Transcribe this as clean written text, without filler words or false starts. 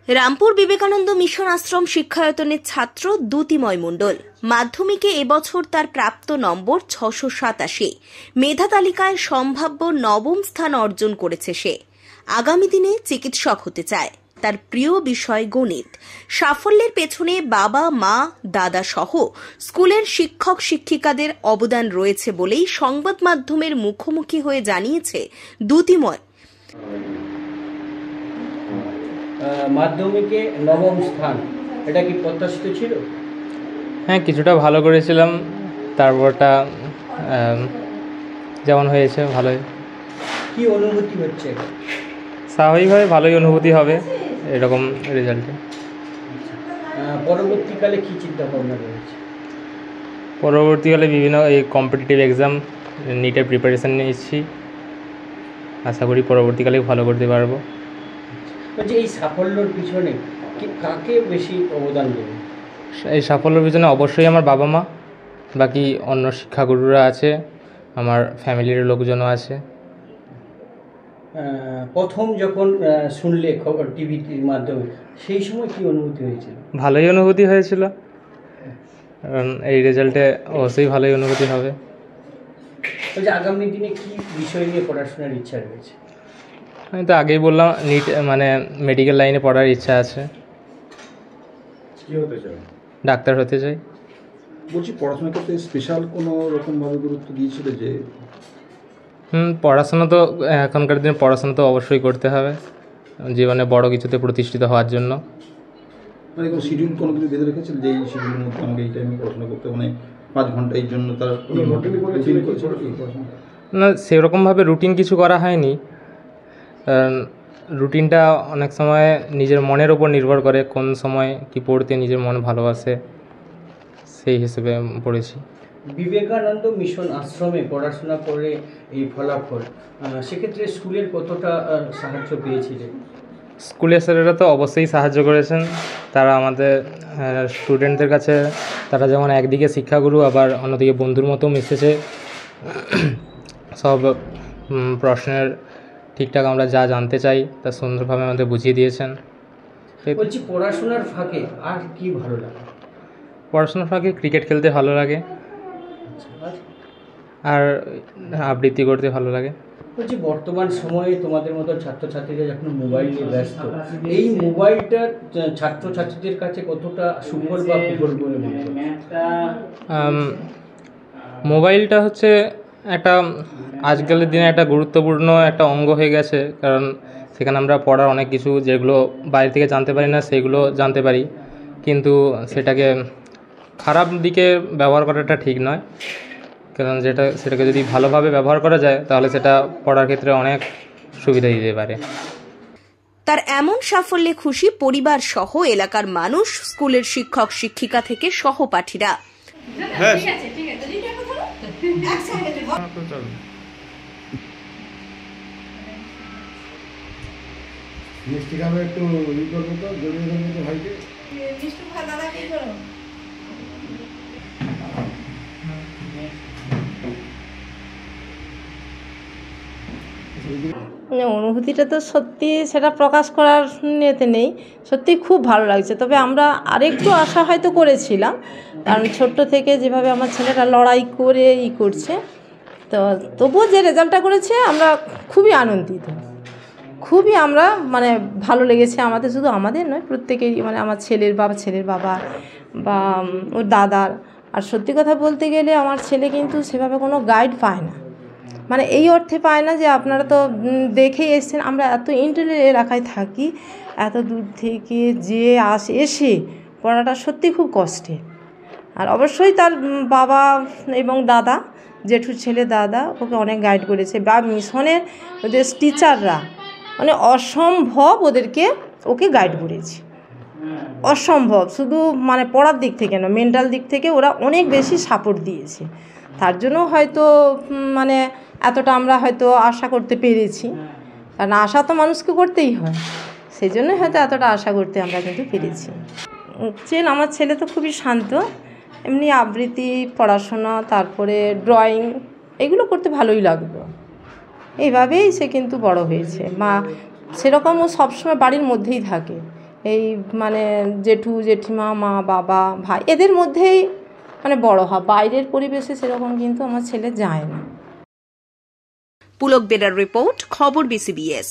Rampur Vivekananda mission আশ্রম শিক্ষায়তনের ছাত্র দ্যুতিময় মণ্ডল মাধ্যমিকে এবছর তার প্রাপ্ত নম্বর ৬৮৭। মেধা তালিকায় সম্ভাব্য নবম স্থান অর্জন করেছে সে। আগামী দিনে চিকিৎসক হতে চায়। তার প্রিয় বিষয় গণিত। সাফল্যের পেছনে বাবা, মা, দাদা সহ স্কুলের শিক্ষক শিক্ষিকাদের অবদান রয়েছে বলেই সংবাদ মাধ্যমের মুখোমুখি হয়ে জানিয়েছে দ্যুতিময়। মাধ্যমিকে নবম স্থান, এটা কি প্রত্যাশিত ছিল? হ্যাঁ, কিছুটা ভালো করেছিলাম, তারপরটা যেমন হয়েছে ভালোই। কি অনুভূতি হচ্ছে? স্বাভাবিকভাবে ভালোই অনুভূতি হবে এরকম রেজাল্টে। পরবর্তীকালে কি চিন্তা ভাবনা রয়েছে? পরবর্তীকালে বিভিন্ন কম্পিটিটিভ এক্সাম, নিটের প্রিপারেশান নিচ্ছি। আশা করি পরবর্তীকালে ভালো করতে পারবো। বলছি, এই সাফল্যের পিছনে কাকে বেশি অবদান দেবে? এই সাফল্যের পিছনে অবশ্যই আমার বাবা মা, বাকি অন্য শিক্ষাগুরুরা আছে, আমার ফ্যামিলির লোকজনও আছে। প্রথম যখন শুনলে খবর টিভির মাধ্যমে, সেই সময় কি অনুভূতি হয়েছিল? ভালোই অনুভূতি হয়েছিল, কারণ এই রেজাল্টে অবশ্যই ভালোই অনুভূতি হবে। বলছি, আগামী দিনে কি বিষয় নিয়ে পড়াশোনার ইচ্ছা রয়েছে? আমি তো আগেই বললাম, নিট মানে মেডিকেল লাইনে পড়ার ইচ্ছা আছে। কী হতে চাই? ডাক্তার হতে চাই। বলছি, পড়াশোনার ক্ষেত্রে স্পেশাল কোনো রকমভাবে গুরুত্ব দিয়েছিল যে? পড়াশোনা তো এখনকার দিনে পড়াশোনা তো অবশ্যই করতে হবে জীবনে বড় কিছুতে প্রতিষ্ঠিত হওয়ার জন্য। মানে কোনো শিডিউল কোনো কিছু বেঁধে রেখেছিল যে এই শিডিউলের মধ্যে আমাকে এই টাইমে পড়াশোনা করতে, মানে 5 ঘন্টা এই জন্য তার না, সেরকমভাবে রুটিন কিছু করা হয়নি। রুটিনটা অনেক সময় নিজের মনের ওপর নির্ভর করে, কোন সময় কি পড়তে নিজের মন ভালোবাসে সেই হিসেবে পড়েছি। বিবেকানন্দ মিশন আশ্রমে পড়াশোনা করে এই ফলাফল, সেক্ষেত্রে স্কুলের কতটা সাহায্য পেয়েছিলেন? স্কুলের স্যারেরা তো অবশ্যই সাহায্য করেছেন। তারা আমাদের স্টুডেন্টদের কাছে তারা যেমন একদিকে শিক্ষাগুরু, আবার অন্যদিকে বন্ধুর মতো মিশেছে। সব প্রশ্নের ঠিকঠাক আমরা যা জানতে চাই তা সুন্দরভাবে আমাদের বুঝিয়ে দিয়েছেন। বলছি, পড়াশোনার ফাঁকে আর কি ভালো লাগে? পড়াশোনার ফাঁকে ক্রিকেট খেলতে ভালো লাগে, আর আবৃত্তি করতে ভালো লাগে। বলছি, বর্তমান সময়ে তোমাদের মতো ছাত্রছাত্রীরা যখন মোবাইল নিয়ে ব্যস্ত, এই মোবাইলটা ছাত্রছাত্রীদের কাছে কতটা সুফল বা কুফল বলে মনে হয়? মোবাইলটা হচ্ছে একটা আজকালের দিনে একটা গুরুত্বপূর্ণ একটা অঙ্গ হয়ে গেছে, কারণ সেখানে আমরা পড়ার অনেক কিছু যেগুলো বাইরে থেকে জানতে পারি না সেগুলো জানতে পারি, কিন্তু সেটাকে খারাপ দিকে ব্যবহার করাটা ঠিক নয়। কারণ সেটাকে যদি ভালোভাবে ব্যবহার করা যায় তাহলে সেটা পড়ার ক্ষেত্রে অনেক সুবিধা দিতে পারে। তার এমন সাফল্যে খুশি পরিবার সহ এলাকার মানুষ, স্কুলের শিক্ষক শিক্ষিকা থেকে সহপাঠীরা। মিষ্টি খাবে একটু ই করবো তো, জমিয়ে ধরবো তো ভাইকে। মিষ্টি খা দাদা, কি করো? অনুভূতিটা তো সত্যি সেটা প্রকাশ করার ইয়েতে নেই, সত্যি খুব ভালো লাগছে। তবে আমরা আরেকটু আশা হয়তো করেছিলাম, কারণ ছোট্ট থেকে যেভাবে আমার ছেলেটা লড়াই করে করছে, তো তবুও যে রেজাল্টটা করেছে আমরা খুবই আনন্দিত, খুবই আমরা মানে ভালো লেগেছে আমাদের, শুধু আমাদের নয় প্রত্যেকেরই, মানে আমার ছেলের বাবা বা ওর দাদার। আর সত্যি কথা বলতে গেলে আমার ছেলে কিন্তু সেভাবে কোনো গাইড পায় না, মানে এই অর্থে পায় না যে আপনারা তো দেখেই এসছেন, আমরা এত ইন্টারনেট এলাকায় থাকি, এত দূর থেকে যে এসে পড়াটা সত্যি খুব কষ্টের। আর অবশ্যই তার বাবা এবং দাদা, জেঠুর ছেলে দাদা ওকে অনেক গাইড করেছে, বা মিশনের ওদের টিচাররা মানে অসম্ভব ওকে গাইড করেছে, অসম্ভব। শুধু মানে পড়ার দিক থেকে না, মেন্টাল দিক থেকে ওরা অনেক বেশি সাপোর্ট দিয়েছে। তার জন্য হয়তো মানে এতটা আমরা হয়তো আশা করতে পেরেছি, কারণ আশা তো মানুষকে করতেই হয়, সেই জন্যই হয়তো এতটা আশা করতে আমরা কিন্তু পেরেছি। আমার ছেলে তো খুবই শান্ত, এমনি আবৃত্তি, পড়াশোনা, তারপরে ড্রয়িং এগুলো করতে ভালোই লাগতো। এইভাবেই সে কিন্তু বড় হয়েছে। মা সেরকম ও সবসময় বাড়ির মধ্যেই থাকে, এই মানে জেঠু জেঠিমা মা বাবা ভাই এদের মধ্যেই মানে বড় হয়, বাইরের পরিবেশে সেরকম কিন্তু আমার ছেলে যায় না। পুলক বেরার রিপোর্ট, খবর BCBS।